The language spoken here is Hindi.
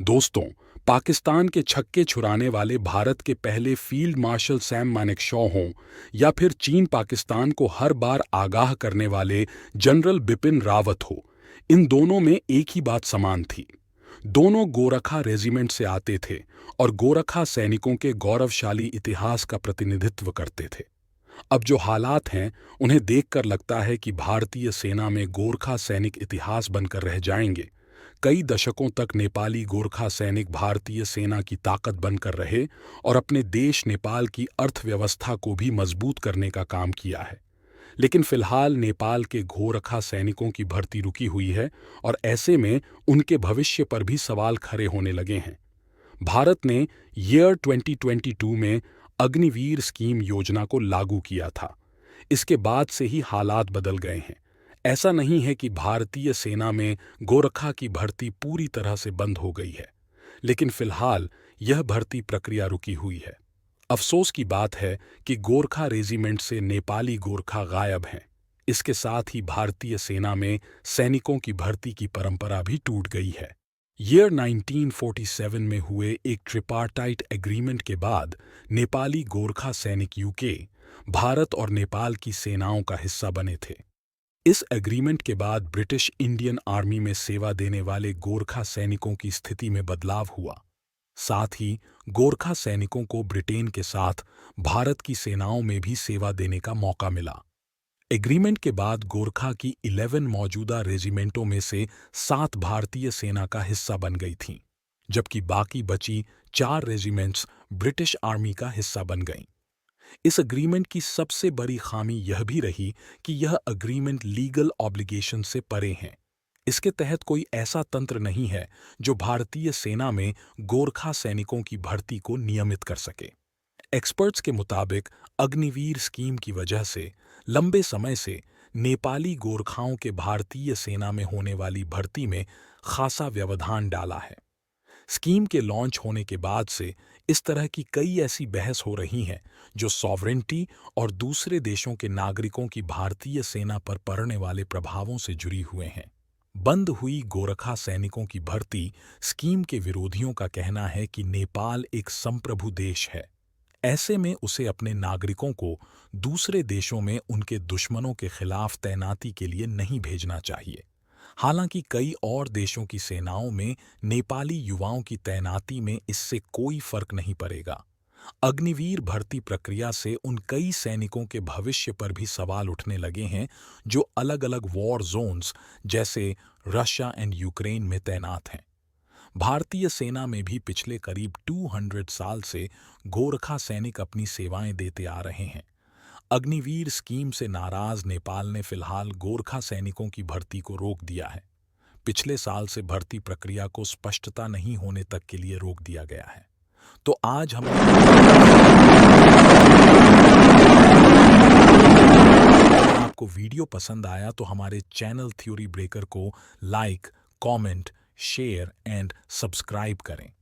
दोस्तों, पाकिस्तान के छक्के छुड़ाने वाले भारत के पहले फील्ड मार्शल सैम मानेकशॉ हों या फिर चीन पाकिस्तान को हर बार आगाह करने वाले जनरल बिपिन रावत हो, इन दोनों में एक ही बात समान थी। दोनों गोरखा रेजिमेंट से आते थे और गोरखा सैनिकों के गौरवशाली इतिहास का प्रतिनिधित्व करते थे। अब जो हालात हैं, उन्हें देखकर लगता है कि भारतीय सेना में गोरखा सैनिक इतिहास बनकर रह जाएंगे। कई दशकों तक नेपाली गोरखा सैनिक भारतीय सेना की ताकत बनकर रहे और अपने देश नेपाल की अर्थव्यवस्था को भी मजबूत करने का काम किया है। लेकिन फिलहाल नेपाल के गोरखा सैनिकों की भर्ती रुकी हुई है और ऐसे में उनके भविष्य पर भी सवाल खड़े होने लगे हैं। भारत ने ईयर 2022 में अग्निवीर स्कीम योजना को लागू किया था। इसके बाद से ही हालात बदल गए हैं। ऐसा नहीं है कि भारतीय सेना में गोरखा की भर्ती पूरी तरह से बंद हो गई है, लेकिन फिलहाल यह भर्ती प्रक्रिया रुकी हुई है। अफसोस की बात है कि गोरखा रेजिमेंट से नेपाली गोरखा गायब हैं। इसके साथ ही भारतीय सेना में सैनिकों की भर्ती की परंपरा भी टूट गई है। ईयर 1947 में हुए एक ट्रिपार्टाइट एग्रीमेंट के बाद नेपाली गोरखा सैनिक यूके, भारत और नेपाल की सेनाओं का हिस्सा बने थे। इस एग्रीमेंट के बाद ब्रिटिश इंडियन आर्मी में सेवा देने वाले गोरखा सैनिकों की स्थिति में बदलाव हुआ। साथ ही गोरखा सैनिकों को ब्रिटेन के साथ भारत की सेनाओं में भी सेवा देने का मौका मिला। एग्रीमेंट के बाद गोरखा की 11 मौजूदा रेजिमेंटों में से 7 भारतीय सेना का हिस्सा बन गई थीं, जबकि बाकी बची 4 रेजिमेंट्स ब्रिटिश आर्मी का हिस्सा बन गईं। इस अग्रीमेंट की सबसे बड़ी खामी यह भी रही कि यह अग्रीमेंट लीगल ऑब्लिगेशन से परे हैं। इसके तहत कोई ऐसा तंत्र नहीं है जो भारतीय सेना में गोरखा सैनिकों की भर्ती को नियमित कर सके। एक्सपर्ट्स के मुताबिक अग्निवीर स्कीम की वजह से लंबे समय से नेपाली गोरखाओं के भारतीय सेना में होने वाली भर्ती में खासा व्यवधान डाला है। स्कीम के लॉन्च होने के बाद से इस तरह की कई ऐसी बहस हो रही हैं जो सॉवरेंटी और दूसरे देशों के नागरिकों की भारतीय सेना पर पड़ने वाले प्रभावों से जुड़ी हुए हैं। बंद हुई गोरखा सैनिकों की भर्ती स्कीम के विरोधियों का कहना है कि नेपाल एक संप्रभु देश है। ऐसे में उसे अपने नागरिकों को दूसरे देशों में उनके दुश्मनों के खिलाफ तैनाती के लिए नहीं भेजना चाहिए। हालांकि कई और देशों की सेनाओं में नेपाली युवाओं की तैनाती में इससे कोई फर्क नहीं पड़ेगा। अग्निवीर भर्ती प्रक्रिया से उन कई सैनिकों के भविष्य पर भी सवाल उठने लगे हैं जो अलग-अलग वॉर जोन्स जैसे रशिया एंड यूक्रेन में तैनात हैं। भारतीय सेना में भी पिछले करीब 200 साल से गोरखा सैनिक अपनी सेवाएं देते आ रहे हैं। अग्निवीर स्कीम से नाराज नेपाल ने फिलहाल गोरखा सैनिकों की भर्ती को रोक दिया है। पिछले साल से भर्ती प्रक्रिया को स्पष्टता नहीं होने तक के लिए रोक दिया गया है। तो आज हम आपको वीडियो पसंद आया तो हमारे चैनल थ्योरी ब्रेकर को like, comment, share and subscribe करें।